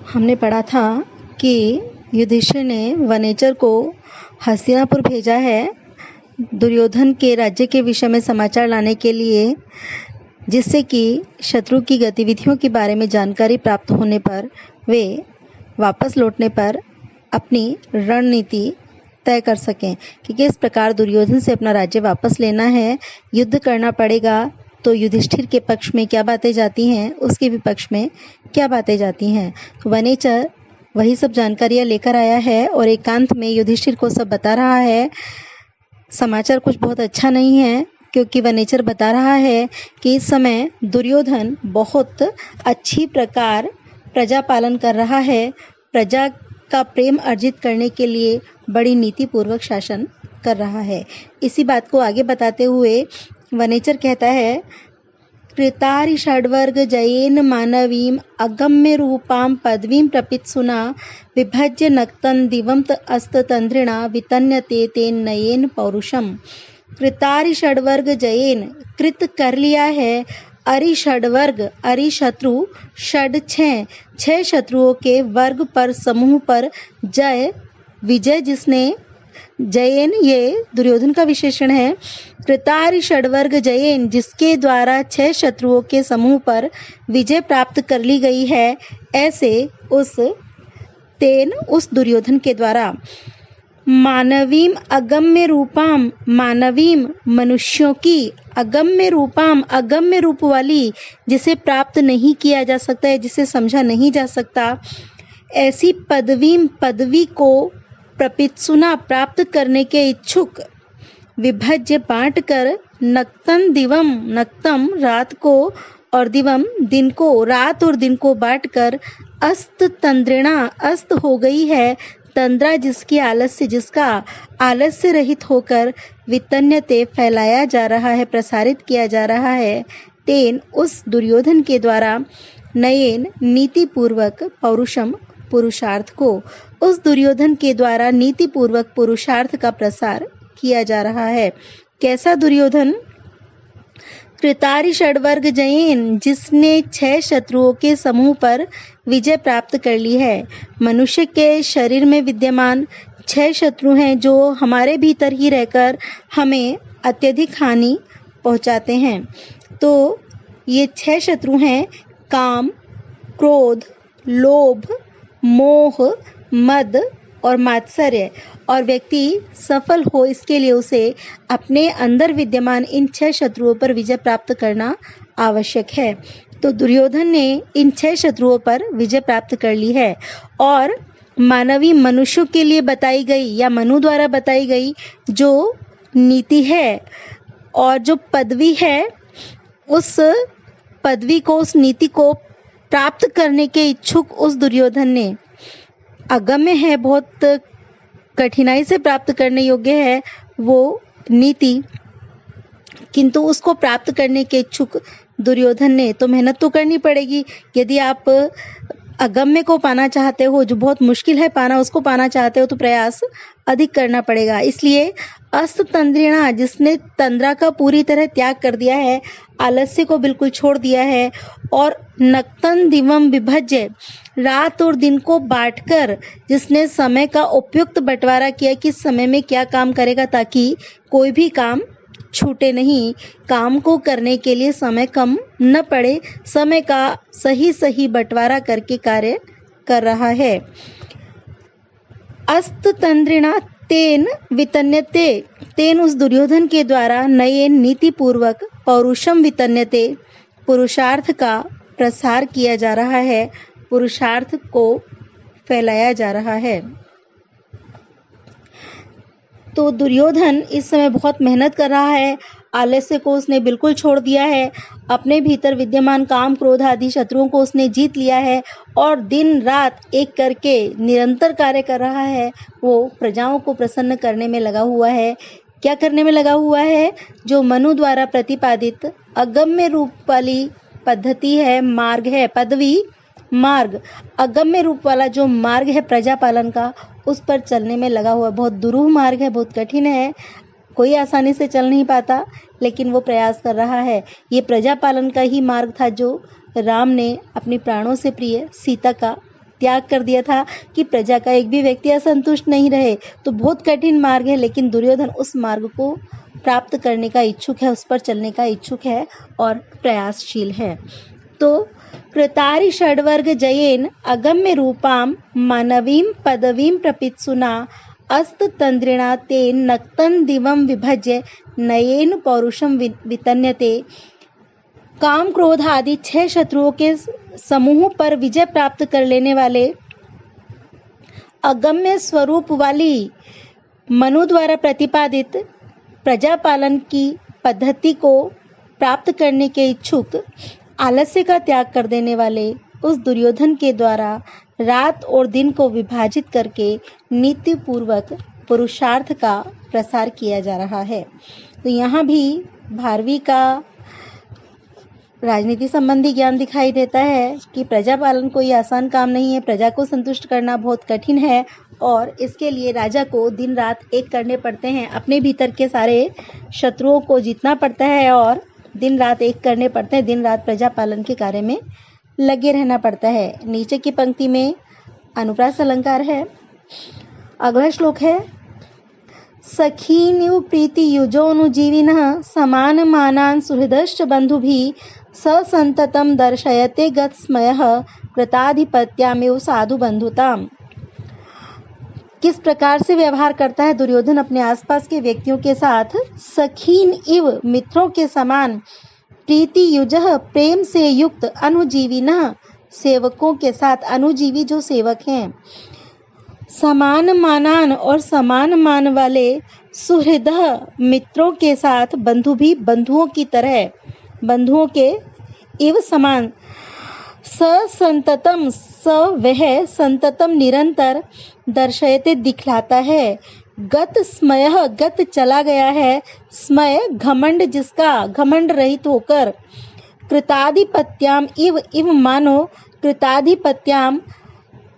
हमने पढ़ा था कि युधिष्ठिर ने वनेचर को हस्तिनापुर भेजा है दुर्योधन के राज्य के विषय में समाचार लाने के लिए, जिससे कि शत्रु की गतिविधियों के बारे में जानकारी प्राप्त होने पर वे वापस लौटने पर अपनी रणनीति तय कर सकें कि किस प्रकार दुर्योधन से अपना राज्य वापस लेना है, युद्ध करना पड़ेगा तो युधिष्ठिर के पक्ष में क्या बातें जाती हैं, उसके विपक्ष में क्या बातें जाती हैं। तो वनेचर वही सब जानकारियां लेकर आया है और एकांत में युधिष्ठिर को सब बता रहा है। समाचार कुछ बहुत अच्छा नहीं है, क्योंकि वनेचर बता रहा है कि इस समय दुर्योधन बहुत अच्छी प्रकार प्रजा पालन कर रहा है, प्रजा का प्रेम अर्जित करने के लिए बड़ी नीति पूर्वक शासन कर रहा है। इसी बात को आगे बताते हुए वनेचर कहता है, कृतारि षड्वर्ग जयेन मानवीम अगम्य रूपाम पदवीं प्रपित्सुना विभज्य नक्तं दिवं अस्ततंद्रिणा वितन्यते तेन नयेन पौरुषम। कृतारि षड्वर्ग जयेन, कृत कर लिया है, अरि षड्वर्ग, अरि शत्रु, षड छह शत्रुओं के वर्ग पर समूह पर जय विजय जिसने, जयेन ये दुर्योधन का विशेषण है, कृतारि षड्वर्ग जयेन जिसके द्वारा 6 शत्रुओं के समूह पर विजय प्राप्त कर ली गई है, ऐसे उस दुर्योधन के द्वारा मानवीम अगम्य रूपाम, मानवीम मनुष्यों की, अगम्य रूपाम अगम्य रूप वाली, जिसे प्राप्त नहीं किया जा सकता है, जिसे समझा नहीं जा सकता, ऐसी पदवीम पदवी को प्रपित्सुना प्राप्त करने के इच्छुक, विभज्य बांट कर, नक्तन दिवम, नक्तम रात को और दिवम दिन को, रात और दिन को बांट कर, अस्त तंद्रिणा अस्त हो गई है, तंद्रा जिसकी आलस्य, जिसका आलस्य रहित होकर, वितन्यते फैलाया जा रहा है, प्रसारित किया जा रहा है, तेन उस दुर्योधन के द्वारा, नयेन नीति पूर्वक, पौरुषम पुरुषार्थ को, उस दुर्योधन के द्वारा नीति पूर्वक पुरुषार्थ का प्रसार किया जा रहा है। कैसा दुर्योधन? कृतारि षड्वर्ग जयेन, जिसने 6 शत्रुओं के समूह पर विजय प्राप्त कर ली है। मनुष्य के शरीर में विद्यमान 6 शत्रु हैं जो हमारे भीतर ही रहकर हमें अत्यधिक हानि पहुंचाते हैं। तो ये 6 शत्रु हैं काम, क्रोध, लोभ, मोह, मद और मात्सर्य। और व्यक्ति सफल हो इसके लिए उसे अपने अंदर विद्यमान इन 6 शत्रुओं पर विजय प्राप्त करना आवश्यक है। तो दुर्योधन ने इन 6 शत्रुओं पर विजय प्राप्त कर ली है और मानवीय मनुष्यों के लिए बताई गई या मनु द्वारा बताई गई जो नीति है और जो पदवी है, उस पदवी को, उस नीति को प्राप्त करने के इच्छुक उस दुर्योधन ने, अगम्य है, बहुत कठिनाई से प्राप्त करने योग्य है वो नीति, किंतु उसको प्राप्त करने के इच्छुक दुर्योधन ने तो मेहनत तो करनी पड़ेगी। यदि आप अगम्य को पाना चाहते हो, जो बहुत मुश्किल है पाना, उसको पाना चाहते हो तो प्रयास अधिक करना पड़ेगा। इसलिए अस्त तंद्रिणा, जिसने तंद्रा का पूरी तरह त्याग कर दिया है, आलस्य को बिल्कुल छोड़ दिया है, और नक्तन दिवम विभज्य, रात और दिन को बांटकर, जिसने समय का उपयुक्त बंटवारा किया कि समय में क्या काम करेगा ताकि कोई भी काम छूटे नहीं, काम को करने के लिए समय कम न पड़े, समय का सही बंटवारा करके कार्य कर रहा है। अस्त तंद्रिणा तेन वितन्यते, तेन उस दुर्योधन के द्वारा नयेन नीति पूर्वक पौरुषम वितन्यते, पुरुषार्थ का प्रसार किया जा रहा है, पुरुषार्थ को फैलाया जा रहा है। तो दुर्योधन इस समय बहुत मेहनत कर रहा है, आलस्य को उसने बिल्कुल छोड़ दिया है, अपने भीतर विद्यमान काम, क्रोध आदि शत्रुओं को उसने जीत लिया है और दिन रात एक करके निरंतर कार्य कर रहा है। वो प्रजाओं को प्रसन्न करने में लगा हुआ है। क्या करने में लगा हुआ है? जो मनु द्वारा प्रतिपादित अगम्य रूप वाली पद्धति है, मार्ग है, पदवी मार्ग, अगम्य रूप वाला जो मार्ग है प्रजा पालन का, उस पर चलने में लगा हुआ। बहुत दुरूह मार्ग है, बहुत कठिन है, कोई आसानी से चल नहीं पाता, लेकिन वो प्रयास कर रहा है। ये प्रजा पालन का ही मार्ग था जो राम ने अपनी प्राणों से प्रिय सीता का त्याग कर दिया था कि प्रजा का एक भी व्यक्ति असंतुष्ट नहीं रहे। तो बहुत कठिन मार्ग है, लेकिन दुर्योधन उस मार्ग को प्राप्त करने का इच्छुक है, उस पर चलने का इच्छुक है और प्रयासशील है। तो कृतारि षड्वर्ग जयेन अगम्य रूपाम मानवीं पदवीं प्रपित्सुना अस्त तंद्रिणा तेन नक्तन दिवम विभज्य नयेन पौरुषम वितन्यते। काम क्रोध आदि 6 शत्रुओं के समूह पर विजय प्राप्त कर लेने वाले अगम्य स्वरूप वाली मनु द्वारा प्रतिपादित प्रजापालन की पद्धति को प्राप्त करने के इच्छुक, आलस्य का त्याग कर देने वाले उस दुर्योधन के द्वारा रात और दिन को विभाजित करके नीति पूर्वक पुरुषार्थ का प्रसार किया जा रहा है। तो यहाँ भी भारवी का राजनीति संबंधी ज्ञान दिखाई देता है कि प्रजा पालन कोई आसान काम नहीं है, प्रजा को संतुष्ट करना बहुत कठिन है और इसके लिए राजा को दिन रात एक करने पड़ते हैं, अपने भीतर के सारे शत्रुओं को जीतना पड़ता है और दिन रात एक करने पड़ते हैं, दिन रात प्रजा पालन के कार्य में लगे रहना पड़ता है। नीचे की पंक्ति में अनुप्रास अलंकार है। अगला श्लोक है सखीनिव प्रीति युजोनुजीविनः समान मानान सुहृदश्च बंधुभिः ससंततम दर्शयते गतस्मयः कृताधिपत्यामेव साधु बंधुताम। किस प्रकार से व्यवहार करता है दुर्योधन अपने आसपास के व्यक्तियों के साथ? सखीन इव मित्रों के समान, प्रीति युजः प्रेम से युक्त, अनुजीविनः सेवकों के साथ, अनुजीवी जो सेवक हैं, समान मानान और समान मान वाले, सुहृदः मित्रों के साथ, बंधु भी बंधुओं की तरह, बंधुओं के इव समान, संततम वह संततम निरंतर, दर्शयते दिखलाता है, गत स्मयः गत चला गया है, स्मय घमंड जिसका, घमंड रहित होकर, कृताधिपत्याम इव मानो कृताधिपत्याम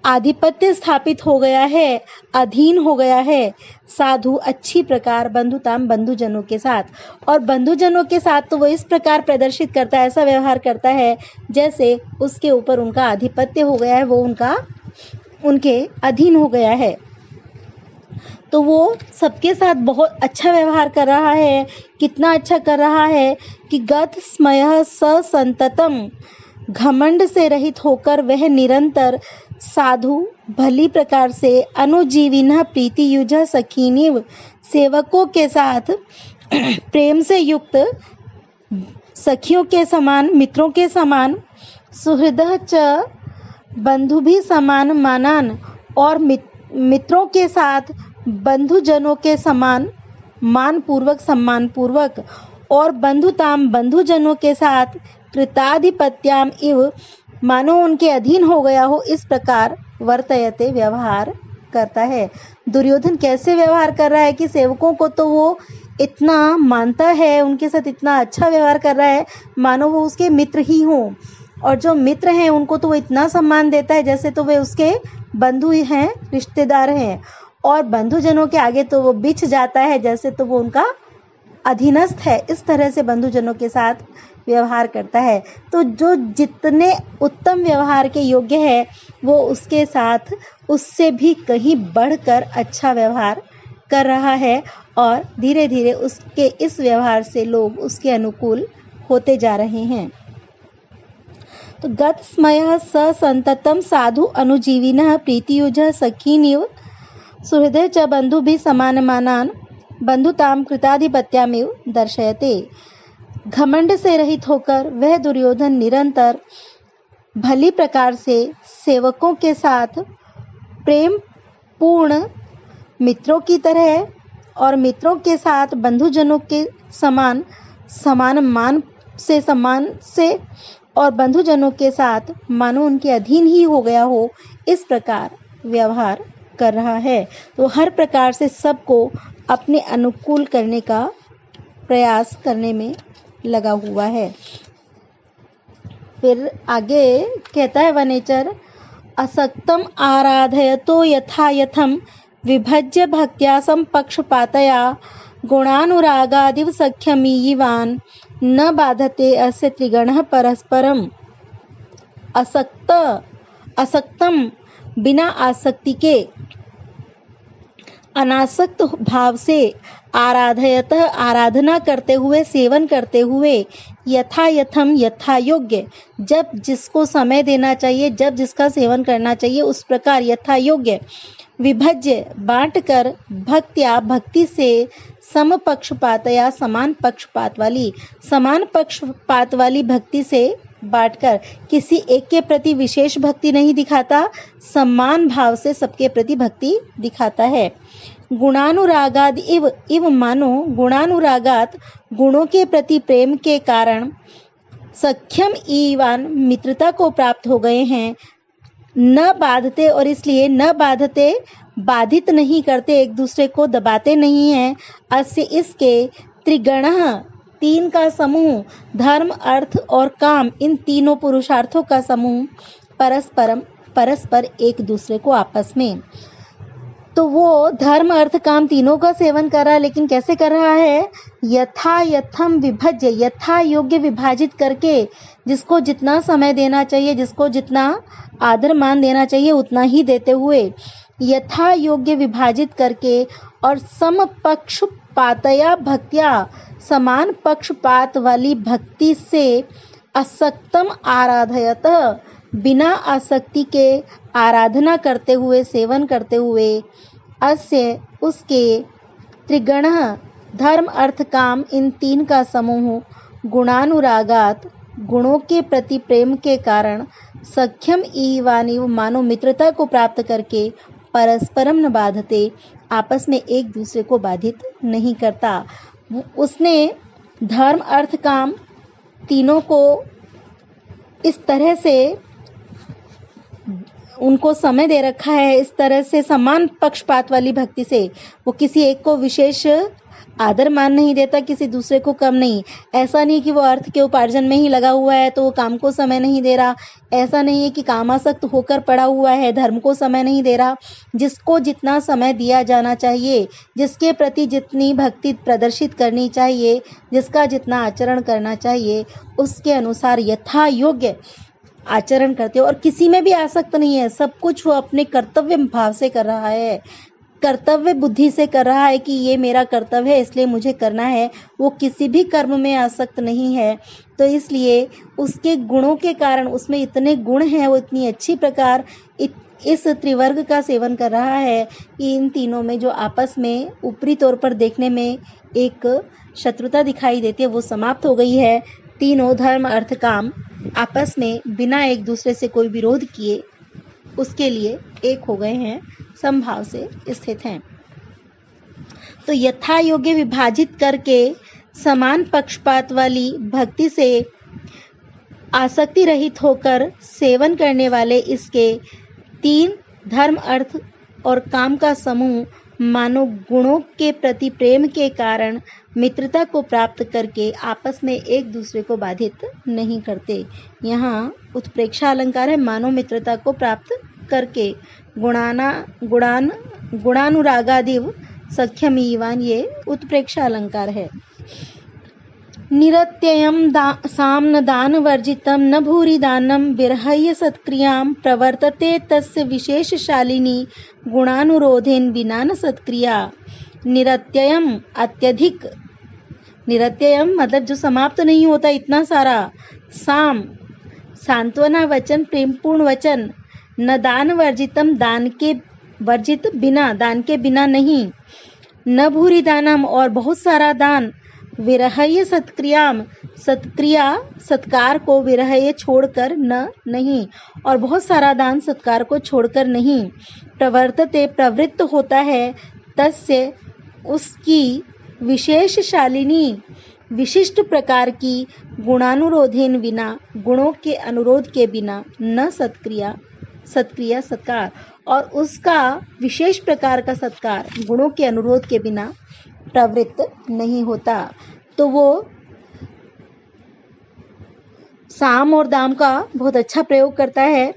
आधिपत्य स्थापित हो गया है, अधीन हो गया है, साधु अच्छी प्रकार, बंधुताम बंधुजनों के साथ। और बंधुजनों के साथ तो वो इस प्रकार प्रदर्शित करता है, ऐसा व्यवहार करता है जैसे उसके ऊपर उनका आधिपत्य हो गया है, वो उनके अधीन हो गया है। तो वो सबके साथ बहुत अच्छा व्यवहार कर रहा है। कितना अच्छा कर रहा है कि गत स्मयः संततम, घमंड से रहित होकर वह निरंतर, साधु भली प्रकार से, अनुजीविनः प्रीति युजः सखीनिव सेवकों के साथ, प्रेम से युक्त, सखियों के समान, मित्रों के समान, सुहृदः च बंधु भी समान मानान और मित्रों के साथ, बंधुजनों के समान, मान पूर्वक, सम्मान पूर्वक, और बंधुताम बंधुजनों के साथ, कृताधिपत्याम इव मानो उनके अधीन हो गया हो, इस प्रकार वर्तयते व्यवहार करता है। दुर्योधन कैसे व्यवहार कर रहा है कि सेवकों को तो वो इतना मानता है, उनके साथ इतना अच्छा व्यवहार कर रहा है मानो वो उसके मित्र ही हों, और जो मित्र हैं उनको तो वो इतना सम्मान देता है जैसे तो वे उसके बंधु ही हैं, रिश्तेदार हैं, और बंधुजनों के आगे तो वो बिछ जाता है जैसे तो वो उनका अधीनस्थ है। इस तरह से बंधुजनों के साथ व्यवहार करता है। तो जो जितने उत्तम व्यवहार के योग्य है वो उसके साथ उससे भी कहीं बढ़कर अच्छा व्यवहार कर रहा है, और धीरे धीरे उसके इस व्यवहार से लोग उसके अनुकूल होते जा रहे हैं। तो गत स्मयः स संततम साधु अनुजीविनः प्रीतियुजः सखीनिव सुहृदः च बंधु भी समानमानान बंधुताम कृताधिपत्यामेव दर्शयते। घमंड से रहित होकर वह दुर्योधन निरंतर भली प्रकार से सेवकों के साथ, प्रेम पूर्ण मित्रों की तरह, और मित्रों के साथ बंधुजनों के समान, समान मान से, सम्मान से, और बंधुजनों के साथ मानो उनके अधीन ही हो गया हो, इस प्रकार व्यवहार कर रहा है। तो हर प्रकार से सबको अपने अनुकूल करने का प्रयास करने में लगा हुआ है। फिर आगे कहता है वनेचर, असक्तम आराधयतो यथा यथम विभज्य भक्त्या संपक्षपातया गुणानुरागादिव सख्यमीयवान न बाधते अस्य त्रिगणः परस्परम। असक्तम बिना आसक्ति के अनासक्त भाव से आराधयतः आराधना करते हुए, सेवन करते हुए, यथा यथम यथा योग्य, जब जिसको समय देना चाहिए, जब जिसका सेवन करना चाहिए, उस प्रकार यथा योग्य विभज्य बांटकर, भक्त्या भक्ति से, समपक्षपात या समान पक्षपात वाली भक्ति से बांटकर, किसी एक के प्रति विशेष भक्ति नहीं दिखाता, समान भाव से सबके प्रति भक्ति दिखाता है। गुणानुरागाद इव मानो गुणानुरागात, गुणों के प्रति प्रेम के कारण सख्यम ईवान मित्रता को प्राप्त हो गए हैं, न बाधते, और इसलिए न बाधते बाधित नहीं करते, एक दूसरे को दबाते नहीं हैं। अस्य इसके त्रिगणः, तीन का समूह, धर्म अर्थ और काम, इन तीनों पुरुषार्थों का समूह परस्पर एक दूसरे को आपस में, तो वो धर्म अर्थ काम तीनों का सेवन कर रहा है, लेकिन कैसे कर रहा है? यथा यथम विभज्य, यथा योग्य विभाजित करके, जिसको जितना समय देना चाहिए, जिसको जितना आदर मान देना चाहिए, उतना ही देते हुए, यथा योग्य विभाजित करके, और समपक्षपातया भक्त्या, समान पक्षपात वाली भक्ति से, असक्तम आराधयतः, बिना आसक्ति के आराधना करते हुए, सेवन करते हुए, अस्य उसके, त्रिगणः धर्म अर्थ काम, इन तीन का समूह, गुणानुरागात गुणों के प्रति प्रेम के कारण, सख्यम ईवानिव मानो मित्रता को प्राप्त करके, परस्परम न बाधते, आपस में एक दूसरे को बाधित नहीं करता। उसने धर्म अर्थ काम तीनों को इस तरह से उनको समय दे रखा है, इस तरह से समान पक्षपात वाली भक्ति से, वो किसी एक को विशेष आदर मान नहीं देता, किसी दूसरे को कम नहीं। ऐसा नहीं कि वो अर्थ के उपार्जन में ही लगा हुआ है तो वो काम को समय नहीं दे रहा, ऐसा नहीं है कि कामासक्त होकर पड़ा हुआ है, धर्म को समय नहीं दे रहा। जिसको जितना समय दिया जाना चाहिए, जिसके प्रति जितनी भक्ति प्रदर्शित करनी चाहिए, जिसका जितना आचरण करना चाहिए, उसके अनुसार यथा योग्य आचरण करते हो, और किसी में भी आसक्त नहीं है। सब कुछ वो अपने कर्तव्य भाव से कर रहा है, कर्तव्य बुद्धि से कर रहा है कि ये मेरा कर्तव्य है इसलिए मुझे करना है। वो किसी भी कर्म में आसक्त नहीं है, तो इसलिए उसके गुणों के कारण, उसमें इतने गुण हैं, वो इतनी अच्छी प्रकार इस त्रिवर्ग का सेवन कर रहा है कि इन तीनों में जो आपस में ऊपरी तौर पर देखने में एक शत्रुता दिखाई देती है, वो समाप्त हो गई है। तीनों धर्म अर्थ काम आपस में बिना एक दूसरे से कोई विरोध किए उसके लिए एक हो गए हैं, समभाव से स्थित हैं। तो यथा योग्य विभाजित करके, समान पक्षपात वाली भक्ति से आसक्ति रहित होकर सेवन करने वाले इसके तीन धर्म अर्थ और काम का समूह, मानो गुणों के प्रति प्रेम के कारण मित्रता को प्राप्त करके आपस में एक दूसरे को बाधित नहीं करते। यहाँ उत्प्रेक्षा अलंकार है, मानो मित्रता को प्राप्त करके, गुणानुरागादिव सख्यमीवान, ये उत्प्रेक्षा अलंकार है। निरत्ययं साम्न दान वर्जितं न भूरि दानं विरहय्य सत्क्रियां प्रवर्तते तस्य विशेषशालिनी गुणानुरोधेन विना न सत्क्रिया। निरत्ययम अत्यधिक, निरत्ययम मतलब जो समाप्त नहीं होता इतना सारा, साम सांत्वना वचन, प्रेमपूर्ण वचन, न दान वर्जितम दान के वर्जित बिना, दान के बिना नहीं, न भूरि दानम और बहुत सारा दान, विरहय सत्क्रियाम सत्क्रिया सत्कार को, विरहय छोड़कर, न नहीं और बहुत सारा दान सत्कार को छोड़कर नहीं, प्रवर्तते प्रवृत्त होता है, तस्य उसकी, विशेष शालिनी विशिष्ट प्रकार की, गुणानुरोधेन विना गुणों के अनुरोध के बिना, न सत्क्रिया सत्क्रिया सत्कार और उसका विशेष प्रकार का सत्कार गुणों के अनुरोध के बिना प्रवृत्त नहीं होता। तो वो साम और दाम का बहुत अच्छा प्रयोग करता है,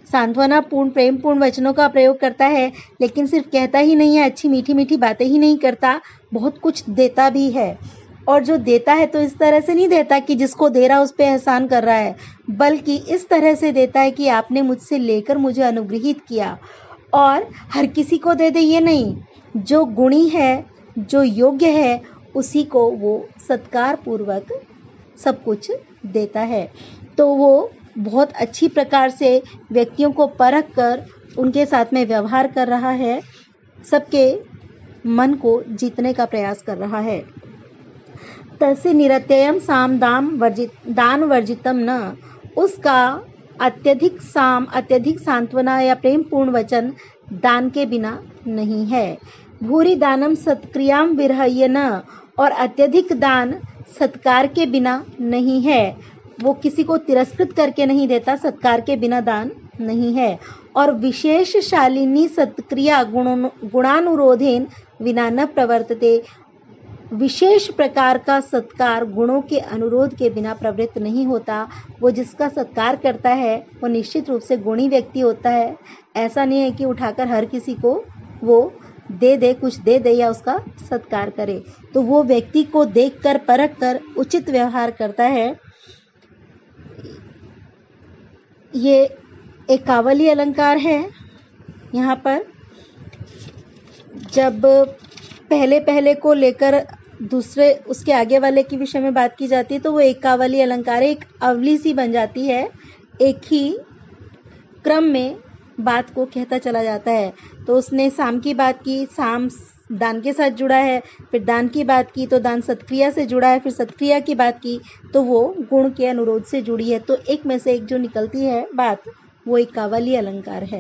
सांत्वना पूर्ण प्रेम पूर्ण वचनों का प्रयोग करता है, लेकिन सिर्फ कहता ही नहीं है, अच्छी मीठी मीठी बातें ही नहीं करता, बहुत कुछ देता भी है। और जो देता है तो इस तरह से नहीं देता कि जिसको दे रहा उस पे एहसान कर रहा है, बल्कि इस तरह से देता है कि आपने मुझसे लेकर मुझे अनुग्रहित किया, और हर किसी को दे दे ये नहीं, जो गुणी है, जो योग्य है, उसी को वो सत्कार पूर्वक सब कुछ देता है। तो वो बहुत अच्छी प्रकार से व्यक्तियों को परख कर उनके साथ में व्यवहार कर रहा है, सबके मन को जीतने का प्रयास कर रहा है। तस्य निरत्ययम साम दान वर्जितम न, उसका अत्यधिक सांत्वना या प्रेम पूर्ण वचन दान के बिना नहीं है। भूरि दानम सत्क्रियाम विरहय न, और अत्यधिक दान सत्कार के बिना नहीं है। वो किसी को तिरस्कृत करके नहीं देता, सत्कार के बिना दान नहीं है। और विशेष शालिनी सत्क्रिया गुणानुरोधेन विना न प्रवर्तते, विशेष प्रकार का सत्कार गुणों के अनुरोध के बिना प्रवृत्त नहीं होता। वो जिसका सत्कार करता है वो निश्चित रूप से गुणी व्यक्ति होता है। ऐसा नहीं है कि उठाकर हर किसी को वो कुछ दे दे या उसका सत्कार करे। तो वो व्यक्ति को देखकर परख कर उचित व्यवहार करता है। ये एक कावली अलंकार है। यहाँ पर जब पहले को लेकर दूसरे उसके आगे वाले के विषय में बात की जाती है तो वो एक कावली अलंकार है, एक अवली सी बन जाती है, एक ही क्रम में बात को कहता चला जाता है। तो उसने साम की बात की, साम दान के साथ जुड़ा है, फिर दान की बात की तो दान सत्क्रिया से जुड़ा है, फिर सत्क्रिया की बात की तो वो गुण के अनुरोध से जुड़ी है। तो एक में से एक जो निकलती है बात, वो एक कावली अलंकार है।